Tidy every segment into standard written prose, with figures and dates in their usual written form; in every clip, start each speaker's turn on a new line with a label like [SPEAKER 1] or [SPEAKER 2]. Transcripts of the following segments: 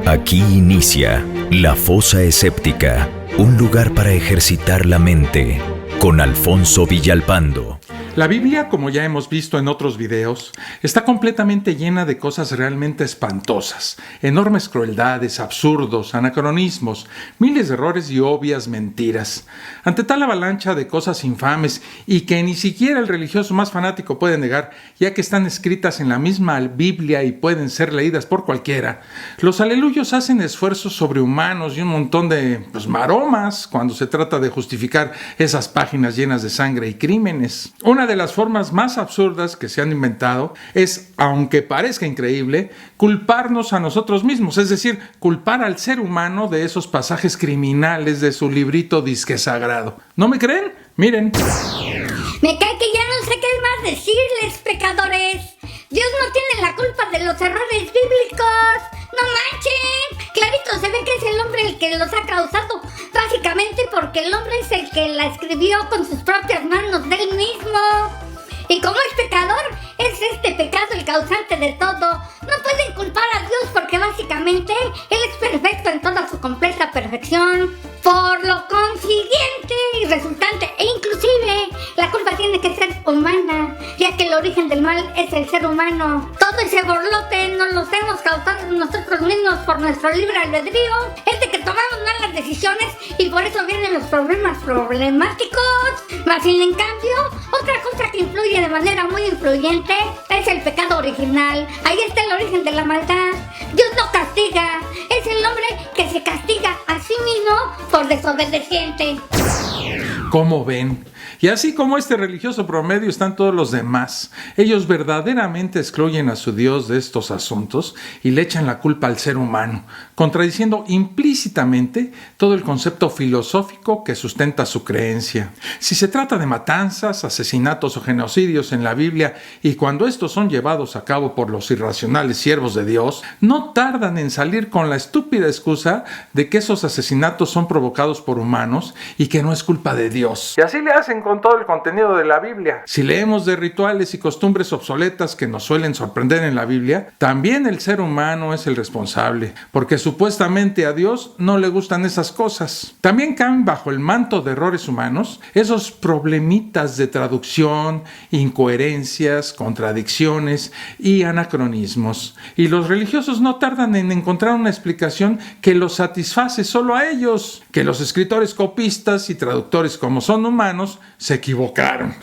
[SPEAKER 1] Aquí inicia La Fosa Escéptica, un lugar para ejercitar la mente, con Alfonso Villalpando.
[SPEAKER 2] La Biblia, como ya hemos visto en otros videos, está completamente llena de cosas realmente espantosas, enormes crueldades, absurdos, anacronismos, miles de errores y obvias mentiras. Ante tal avalancha de cosas infames y que ni siquiera el religioso más fanático puede negar, ya que están escritas en la misma Biblia y pueden ser leídas por cualquiera, los aleluyos hacen esfuerzos sobrehumanos y un montón de maromas cuando se trata de justificar esas páginas llenas de sangre y crímenes. Una de las formas más absurdas que se han inventado es, aunque parezca increíble, culparnos a nosotros mismos, es decir, culpar al ser humano de esos pasajes criminales de su librito disque sagrado. ¿No me creen? Miren.
[SPEAKER 3] Me cae que ya no sé qué más decirles, pecadores. Dios no tiene la culpa de los errores bíblicos. ¡No manchen! Clarito se ve que es el hombre el que los ha causado. Básicamente porque el hombre es el que la escribió con sus propias manos de él mismo. Y como es pecador, es este pecado el causante de todo. No pueden culpar a Dios porque básicamente Él es perfecto en toda su completa perfección. Por lo consiguiente y resultante e inclusive, la culpa tiene que ser humana, ya que el origen del mal es el ser humano. Todo ese borlote nos lo hemos causado nosotros mismos por nuestro libre albedrío. Es de que tomamos malas decisiones y por eso vienen los problemas problemáticos. Más sin en cambio, otra cosa que influye de manera muy influyente es el pecado original. Ahí está el origen de la maldad. Dios no castiga, es el hombre que se castiga a sí mismo por desobediente.
[SPEAKER 2] ¿Cómo ven? Y así como este religioso promedio están todos los demás. Ellos verdaderamente excluyen a su Dios de estos asuntos y le echan la culpa al ser humano, contradiciendo implícitamente todo el concepto filosófico que sustenta su creencia. Si se trata de matanzas, asesinatos o genocidios en la Biblia, y cuando estos son llevados a cabo por los irracionales siervos de Dios, no tardan en salir con la estúpida excusa de que esos asesinatos son provocados por humanos y que no es culpa de Dios. Y así le hacen con todo el contenido de la Biblia. Si leemos de rituales y costumbres obsoletas que nos suelen sorprender en la Biblia, también el ser humano es el responsable, porque supuestamente a Dios no le gustan esas cosas. También caen bajo el manto de errores humanos esos problemitas de traducción, incoherencias, contradicciones y anacronismos. Y los religiosos no tardan en encontrar una explicación que los satisface solo a ellos, que los escritores copistas y traductores, como son humanos, se equivocaron.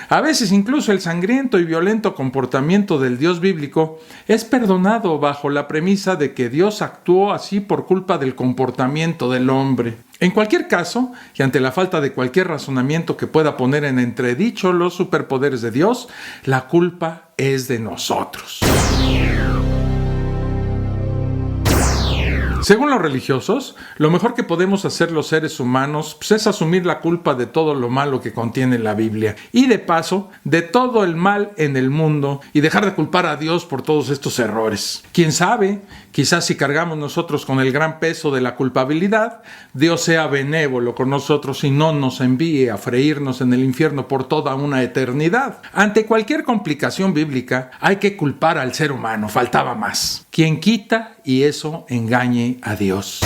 [SPEAKER 2] A veces incluso el sangriento y violento comportamiento del Dios bíblico es perdonado bajo la premisa de que Dios actuó así por culpa del comportamiento del hombre. En cualquier caso, y ante la falta de cualquier razonamiento que pueda poner en entredicho los superpoderes de Dios, la culpa es de nosotros. Según los religiosos, lo mejor que podemos hacer los seres humanos es asumir la culpa de todo lo malo que contiene la Biblia y de paso, de todo el mal en el mundo y dejar de culpar a Dios por todos estos errores. ¿Quién sabe? Quizás si cargamos nosotros con el gran peso de la culpabilidad, Dios sea benévolo con nosotros y no nos envíe a freírnos en el infierno por toda una eternidad. Ante cualquier complicación bíblica, hay que culpar al ser humano, faltaba más. Quien quita y eso engañe a Dios.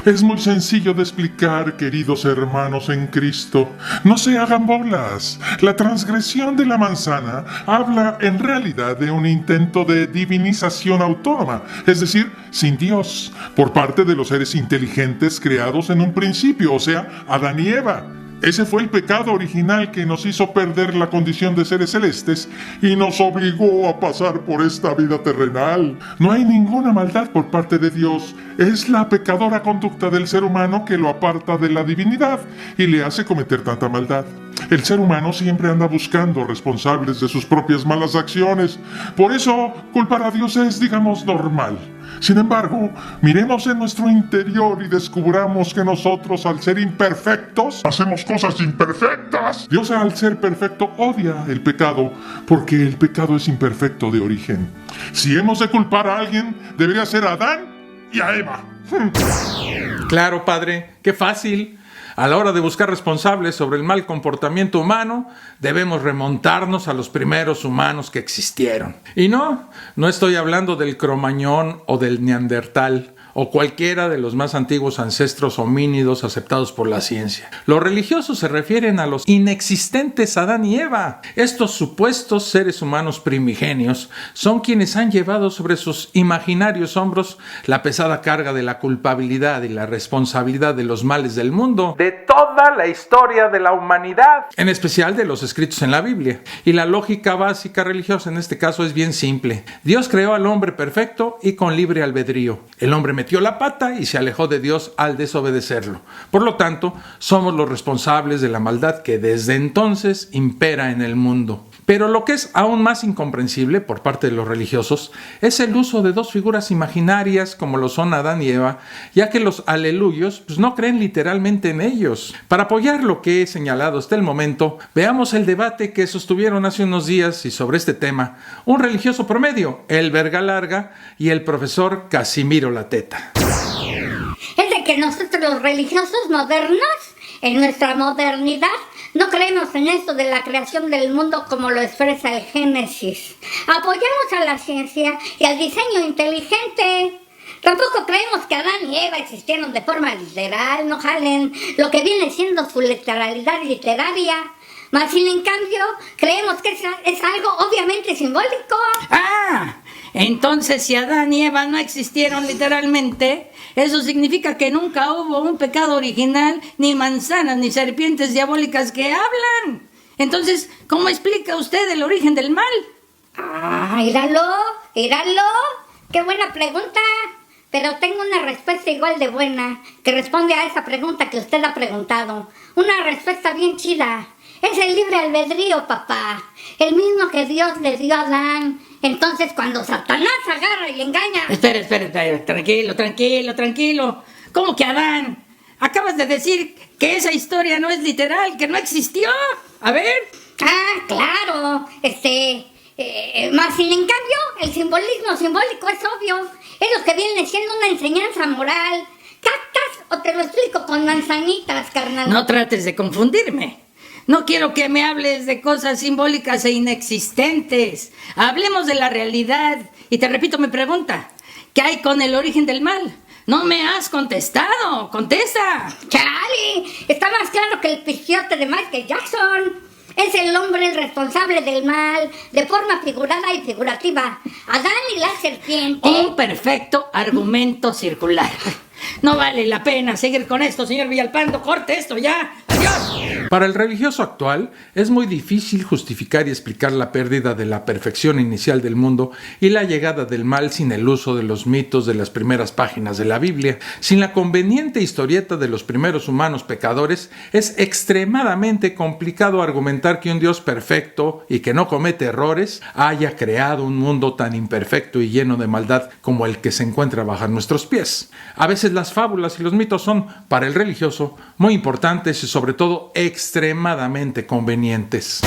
[SPEAKER 4] Es muy sencillo de explicar, queridos hermanos en Cristo. No se hagan bolas. La transgresión de la manzana habla en realidad de un intento de divinización autónoma, es decir, sin Dios, por parte de los seres inteligentes creados en un principio, o sea, Adán y Eva. Ese fue el pecado original que nos hizo perder la condición de seres celestes y nos obligó a pasar por esta vida terrenal. No hay ninguna maldad por parte de Dios. Es la pecadora conducta del ser humano que lo aparta de la divinidad y le hace cometer tanta maldad. El ser humano siempre anda buscando responsables de sus propias malas acciones. Por eso, culpar a Dios es, digamos, normal. Sin embargo, miremos en nuestro interior y descubramos que nosotros, al ser imperfectos, hacemos cosas imperfectas. Dios, al ser perfecto, odia el pecado, porque el pecado es imperfecto de origen. Si hemos de culpar a alguien, debería ser Adán y a Eva.
[SPEAKER 2] Claro, padre, qué fácil. A la hora de buscar responsables sobre el mal comportamiento humano, debemos remontarnos a los primeros humanos que existieron. Y no estoy hablando del Cromañón o del Neandertal, o cualquiera de los más antiguos ancestros homínidos aceptados por la ciencia. Los religiosos se refieren a los inexistentes Adán y Eva. Estos supuestos seres humanos primigenios son quienes han llevado sobre sus imaginarios hombros la pesada carga de la culpabilidad y la responsabilidad de los males del mundo, de toda la historia de la humanidad, en especial de los escritos en la Biblia. Y la lógica básica religiosa en este caso es bien simple. Dios creó al hombre perfecto y con libre albedrío. El hombre metió la pata y se alejó de Dios al desobedecerlo. Por lo tanto, somos los responsables de la maldad que desde entonces impera en el mundo. Pero lo que es aún más incomprensible por parte de los religiosos es el uso de dos figuras imaginarias como lo son Adán y Eva, ya que los aleluyos no creen literalmente en ellos. Para apoyar lo que he señalado hasta el momento, veamos el debate que sostuvieron hace unos días y sobre este tema un religioso promedio, el Verga Larga, y el profesor Casimiro Lateta.
[SPEAKER 3] Es de que nosotros los religiosos modernos, en nuestra modernidad, no creemos en esto de la creación del mundo como lo expresa el Génesis. Apoyamos a la ciencia y al diseño inteligente. Tampoco creemos que Adán y Eva existieron de forma literal, no jalen lo que viene siendo su literalidad literaria. Mas sin en cambio, creemos que es algo obviamente simbólico.
[SPEAKER 5] Entonces si Adán y Eva no existieron literalmente, eso significa que nunca hubo un pecado original, ni manzanas, ni serpientes diabólicas que hablan. Entonces, ¿cómo explica usted el origen del mal?
[SPEAKER 3] Míralo. Qué buena pregunta. Pero tengo una respuesta igual de buena, que responde a esa pregunta que usted ha preguntado. Una respuesta bien chida. Es el libre albedrío, papá. El mismo que Dios le dio a Adán. Entonces, cuando Satanás agarra y engaña...
[SPEAKER 5] Espera. Tranquilo. ¿Cómo que Adán? Acabas de decir que esa historia no es literal, que no existió. A ver.
[SPEAKER 3] Claro. Más sin en cambio, el simbolismo simbólico es obvio. Es lo que viene siendo una enseñanza moral. ¿Captas o te lo explico con manzanitas, carnal?
[SPEAKER 5] No trates de confundirme. No quiero que me hables de cosas simbólicas e inexistentes. Hablemos de la realidad. Y te repito mi pregunta. ¿Qué hay con el origen del mal? No me has contestado. ¡Contesta!
[SPEAKER 3] ¡Chale! Está más claro que el pichiote de Michael Jackson. Es el hombre el responsable del mal, de forma figurada y figurativa. Adán y la serpiente.
[SPEAKER 5] Un perfecto argumento circular. No vale la pena seguir con esto, señor Villalpando. Corte esto ya. ¡Adiós!
[SPEAKER 2] Para el religioso actual, es muy difícil justificar y explicar la pérdida de la perfección inicial del mundo y la llegada del mal sin el uso de los mitos de las primeras páginas de la Biblia. Sin la conveniente historieta de los primeros humanos pecadores, es extremadamente complicado argumentar que un Dios perfecto y que no comete errores haya creado un mundo tan imperfecto y lleno de maldad como el que se encuentra bajo nuestros pies. A veces las fábulas y los mitos son, para el religioso, muy importantes y sobre todo extremadamente convenientes.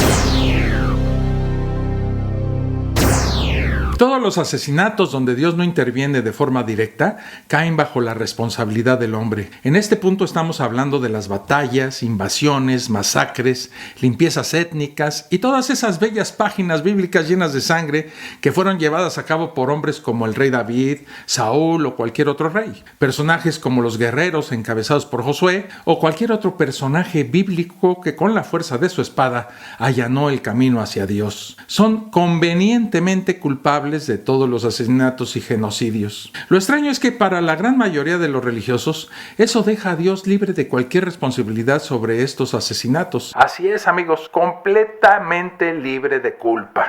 [SPEAKER 2] Todos los asesinatos donde Dios no interviene de forma directa caen bajo la responsabilidad del hombre. En este punto estamos hablando de las batallas, invasiones, masacres, limpiezas étnicas y todas esas bellas páginas bíblicas llenas de sangre que fueron llevadas a cabo por hombres como el rey David, Saúl o cualquier otro rey. Personajes como los guerreros encabezados por Josué o cualquier otro personaje bíblico que con la fuerza de su espada allanó el camino hacia Dios. Son convenientemente culpables de todos los asesinatos y genocidios. Lo extraño es que para la gran mayoría de los religiosos, eso deja a Dios libre de cualquier responsabilidad sobre estos asesinatos. Así es, amigos, completamente libre de culpa.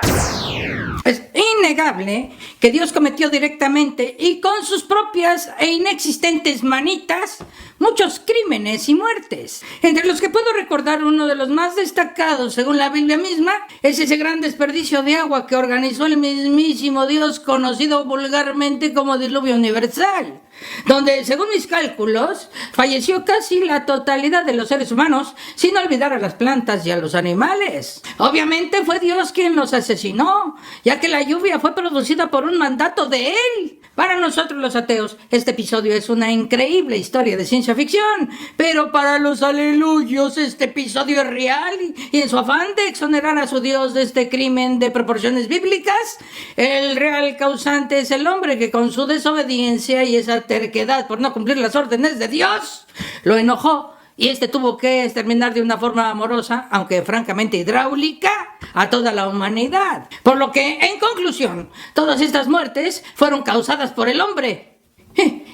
[SPEAKER 5] Es innegable que Dios cometió directamente y con sus propias e inexistentes manitas muchos crímenes y muertes. Entre los que puedo recordar uno de los más destacados, según la Biblia misma, es ese gran desperdicio de agua que organizó el mismísimo Dios, conocido vulgarmente como diluvio universal. donde, según mis cálculos, falleció casi la totalidad de los seres humanos, sin olvidar a las plantas y a los animales. Obviamente fue Dios quien los asesinó, ya que la lluvia fue producida por un mandato de Él. Para nosotros los ateos, este episodio es una increíble historia de ciencia ficción, pero para los aleluyos este episodio es real y en su afán de exonerar a su Dios de este crimen de proporciones bíblicas, el real causante es el hombre que con su desobediencia y esa terquedad por no cumplir las órdenes de Dios lo enojó. Y este tuvo que exterminar de una forma amorosa, aunque francamente hidráulica, a toda la humanidad. Por lo que, en conclusión, todas estas muertes fueron causadas por el hombre.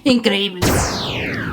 [SPEAKER 5] Increíble.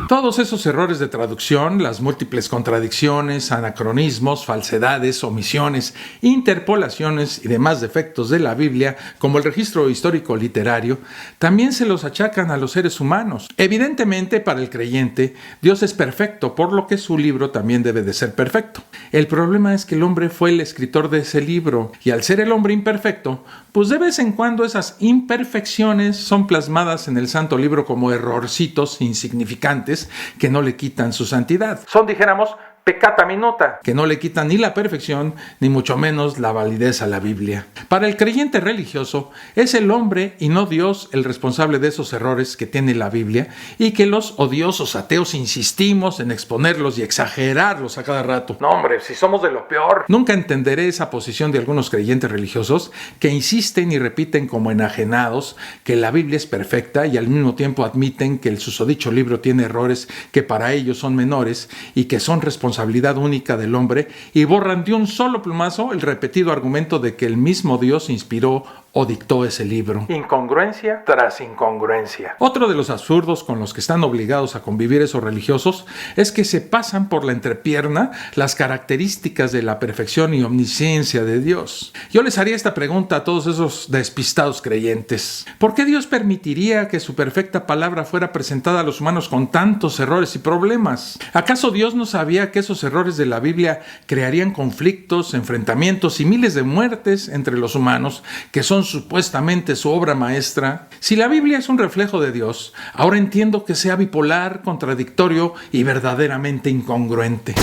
[SPEAKER 2] Todos esos errores de traducción, las múltiples contradicciones, anacronismos, falsedades, omisiones, interpolaciones y demás defectos de la Biblia, como el registro histórico literario, también se los achacan a los seres humanos. Evidentemente, para el creyente, Dios es perfecto, por lo que su libro también debe de ser perfecto. El problema es que el hombre fue el escritor de ese libro, y al ser el hombre imperfecto, pues de vez en cuando esas imperfecciones son plasmadas en el santo libro como errorcitos insignificantes que no le quitan su santidad. Son, dijéramos, peccata minuta, que no le quitan ni la perfección, ni mucho menos la validez a la Biblia. Para el creyente religioso, es el hombre y no Dios el responsable de esos errores que tiene la Biblia y que los odiosos ateos insistimos en exponerlos y exagerarlos a cada rato. No, hombre, si somos de lo peor. Nunca entenderé esa posición de algunos creyentes religiosos que insisten y repiten como enajenados que la Biblia es perfecta y al mismo tiempo admiten que el susodicho libro tiene errores que para ellos son menores y que son responsabilidad única del hombre, y borran de un solo plumazo el repetido argumento de que el mismo Dios inspiró o dictó ese libro. Incongruencia tras incongruencia. Otro de los absurdos con los que están obligados a convivir esos religiosos es que se pasan por la entrepierna las características de la perfección y omnisciencia de Dios. Yo les haría esta pregunta a todos esos despistados creyentes. ¿Por qué Dios permitiría que su perfecta palabra fuera presentada a los humanos con tantos errores y problemas? ¿Acaso Dios no sabía que esos errores de la Biblia crearían conflictos, enfrentamientos y miles de muertes entre los humanos, que son supuestamente su obra maestra? Si la Biblia es un reflejo de Dios, ahora entiendo que sea bipolar, contradictorio y verdaderamente incongruente.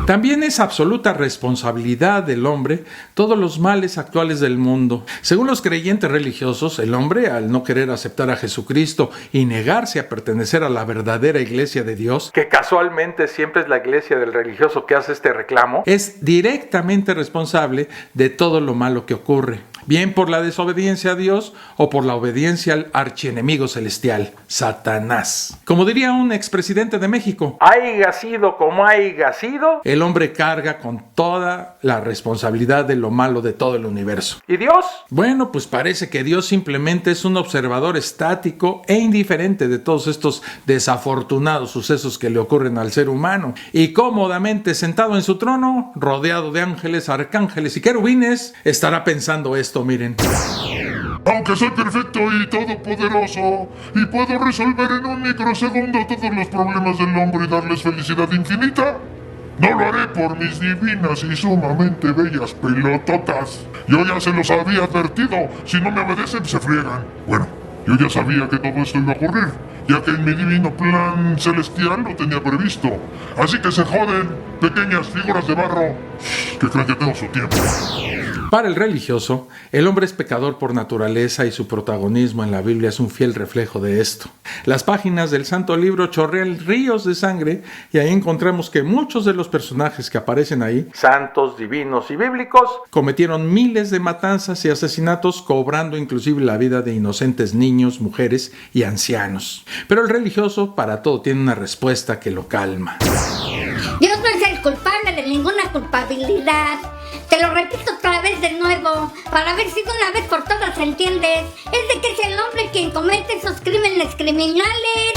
[SPEAKER 2] También es absoluta responsabilidad del hombre todos los males actuales del mundo. Según los creyentes religiosos, el hombre, al no querer aceptar a Jesucristo y negarse a pertenecer a la verdadera iglesia de Dios, que casualmente siempre es la iglesia del religioso que hace este reclamo, es directamente responsable de todo lo malo que ocurre, bien por la desobediencia a Dios o por la obediencia al archienemigo celestial, Satanás. Como diría un expresidente de México, haiga sido como haiga sido, el hombre carga con toda la responsabilidad de lo malo de todo el universo. ¿Y Dios? Bueno, pues parece que Dios simplemente es un observador estático e indiferente de todos estos desafortunados sucesos que le ocurren al ser humano. Y cómodamente sentado en su trono, rodeado de ángeles, arcángeles y querubines, estará pensando esto, miren.
[SPEAKER 4] Aunque soy perfecto y todopoderoso, y puedo resolver en un microsegundo todos los problemas del hombre y darles felicidad infinita, no lo haré por mis divinas y sumamente bellas pelototas. Yo ya se los había advertido, si no me obedecen se friegan. Bueno, yo ya sabía que todo esto iba a ocurrir, ya que en mi divino plan celestial lo tenía previsto. Así que se joden, pequeñas figuras de barro, que creen que tengo su tiempo.
[SPEAKER 2] Para el religioso, el hombre es pecador por naturaleza y su protagonismo en la Biblia es un fiel reflejo de esto. Las páginas del Santo Libro chorrean ríos de sangre y ahí encontramos que muchos de los personajes que aparecen ahí, santos, divinos y bíblicos, cometieron miles de matanzas y asesinatos, cobrando inclusive la vida de inocentes niños, mujeres y ancianos. Pero el religioso para todo tiene una respuesta que lo calma.
[SPEAKER 3] Dios no es el culpable de ninguna culpabilidad. Te lo repito otra vez de nuevo, para ver si de una vez por todas entiendes. Es de que es el hombre quien comete esos crímenes criminales.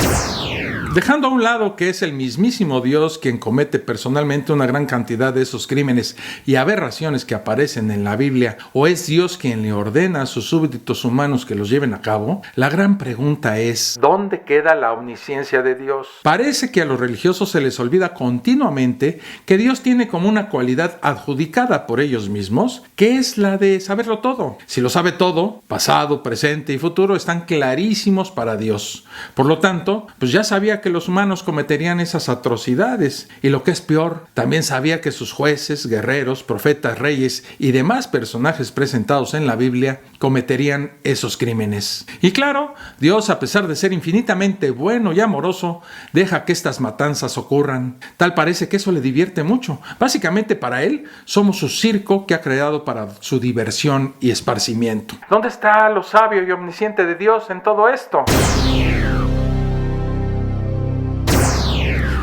[SPEAKER 2] Dejando a un lado que es el mismísimo Dios quien comete personalmente una gran cantidad de esos crímenes y aberraciones que aparecen en la Biblia, o es Dios quien le ordena a sus súbditos humanos que los lleven a cabo, la gran pregunta es: ¿dónde queda la omnisciencia de Dios? Parece que a los religiosos se les olvida continuamente que Dios tiene como una cualidad adjudicada por ellos mismos, que es la de saberlo todo. Si lo sabe todo, pasado, presente y futuro están clarísimos para Dios. Por lo tanto, pues ya sabía que los humanos cometerían esas atrocidades, y lo que es peor, también sabía que sus jueces, guerreros, profetas, reyes y demás personajes presentados en la Biblia cometerían esos crímenes. Y claro, Dios, a pesar de ser infinitamente bueno y amoroso, deja que estas matanzas ocurran. Tal parece que eso le divierte mucho. Básicamente, para él, somos su circo que ha creado para su diversión y esparcimiento. ¿Dónde está lo sabio y omnisciente de Dios en todo esto?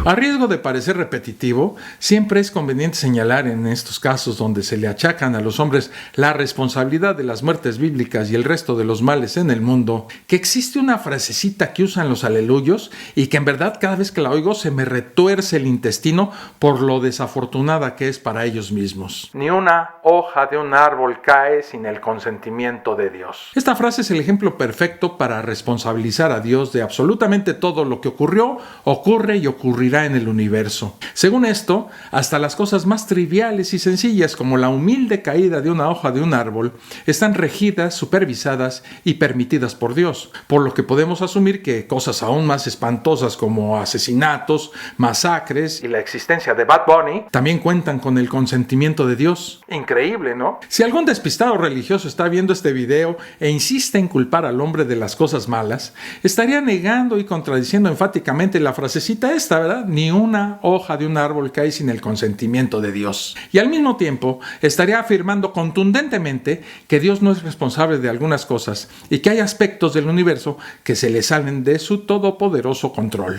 [SPEAKER 2] A riesgo de parecer repetitivo, siempre es conveniente señalar en estos casos donde se le achacan a los hombres la responsabilidad de las muertes bíblicas y el resto de los males en el mundo, que existe una frasecita que usan los aleluyos y que en verdad cada vez que la oigo se me retuerce el intestino por lo desafortunada que es para ellos mismos. Ni una hoja de un árbol cae sin el consentimiento de Dios. Esta frase es el ejemplo perfecto para responsabilizar a Dios de absolutamente todo lo que ocurrió, ocurre y ocurrirá en el universo. Según esto, hasta las cosas más triviales y sencillas como la humilde caída de una hoja de un árbol están regidas, supervisadas y permitidas por Dios, por lo que podemos asumir que cosas aún más espantosas como asesinatos, masacres y la existencia de Bad Bunny también cuentan con el consentimiento de Dios. Increíble, ¿no? Si algún despistado religioso está viendo este video e insiste en culpar al hombre de las cosas malas, estaría negando y contradiciendo enfáticamente la frasecita esta, ¿verdad? Ni una hoja de un árbol cae sin el consentimiento de Dios. Y al mismo tiempo estaría afirmando contundentemente que Dios no es responsable de algunas cosas y que hay aspectos del universo que se le salen de su todopoderoso control.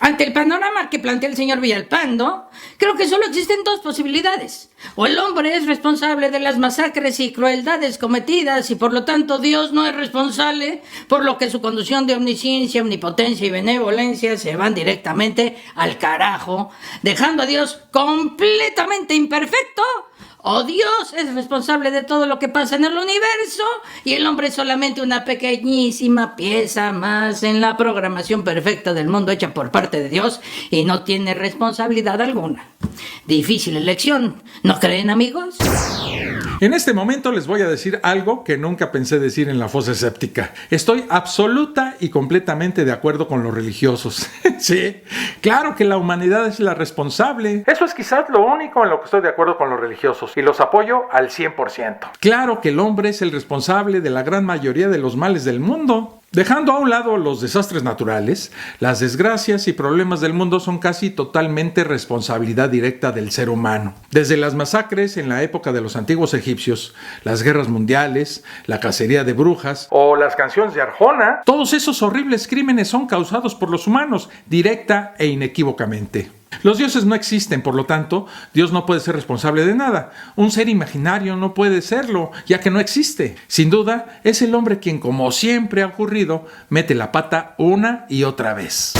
[SPEAKER 5] Ante el panorama que plantea el señor Villalpando, creo que solo existen dos posibilidades. O el hombre es responsable de las masacres y crueldades cometidas y por lo tanto Dios no es responsable, por lo que su condición de omnisciencia, omnipotencia y benevolencia se van directamente al carajo, dejando a Dios completamente imperfecto. O Dios es responsable de todo lo que pasa en el universo y el hombre es solamente una pequeñísima pieza más en la programación perfecta del mundo hecha por parte de Dios y no tiene responsabilidad alguna. Difícil elección, ¿no creen, amigos?
[SPEAKER 2] En este momento les voy a decir algo que nunca pensé decir en la fosa escéptica. Estoy absoluta y completamente de acuerdo con los religiosos. Sí, claro que la humanidad es la responsable. Eso es quizás lo único en lo que estoy de acuerdo con los religiosos y los apoyo al 100%. Claro que el hombre es el responsable de la gran mayoría de los males del mundo. Dejando a un lado los desastres naturales, las desgracias y problemas del mundo son casi totalmente responsabilidad directa del ser humano. Desde las masacres en la época de los antiguos egipcios, las guerras mundiales, la cacería de brujas o las canciones de Arjona, todos esos horribles crímenes son causados por los humanos, directa e inequívocamente. Los dioses no existen, por lo tanto, Dios no puede ser responsable de nada. Un ser imaginario no puede serlo, ya que no existe. Sin duda, es el hombre quien, como siempre ha ocurrido, mete la pata una y otra vez.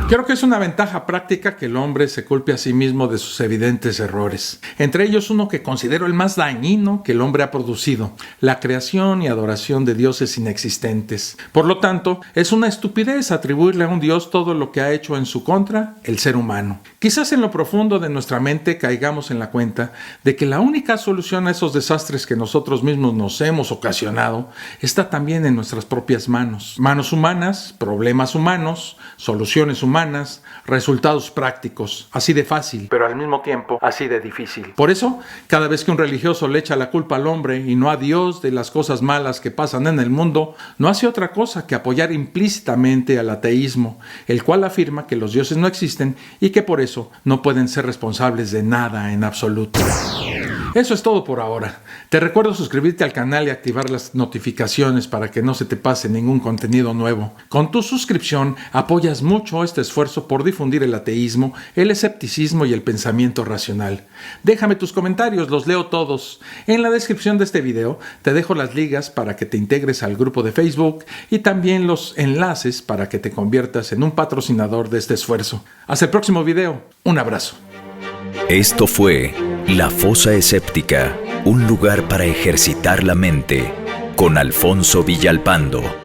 [SPEAKER 2] Creo que es una ventaja práctica que el hombre se culpe a sí mismo de sus evidentes errores. Entre ellos uno que considero el más dañino que el hombre ha producido, la creación y adoración de dioses inexistentes. Por lo tanto, es una estupidez atribuirle a un dios todo lo que ha hecho en su contra el ser humano. Quizás en lo profundo de nuestra mente caigamos en la cuenta de que la única solución a esos desastres que nosotros mismos nos hemos ocasionado está también en nuestras propias manos. Manos humanas, problemas humanos, soluciones humanas, resultados prácticos, así de fácil, pero al mismo tiempo así de difícil. Por eso, cada vez que un religioso le echa la culpa al hombre y no a Dios de las cosas malas que pasan en el mundo, no hace otra cosa que apoyar implícitamente al ateísmo, el cual afirma que los dioses no existen y que por eso no pueden ser responsables de nada en absoluto. Eso es todo por ahora. Te recuerdo suscribirte al canal y activar las notificaciones para que no se te pase ningún contenido nuevo. Con tu suscripción apoyas mucho este esfuerzo por difundir el ateísmo, el escepticismo y el pensamiento racional. Déjame tus comentarios, los leo todos. En la descripción de este video te dejo las ligas para que te integres al grupo de Facebook y también los enlaces para que te conviertas en un patrocinador de este esfuerzo. Hasta el próximo video. Un abrazo.
[SPEAKER 1] Esto fue La Fosa Escéptica, un lugar para ejercitar la mente, con Alfonso Villalpando.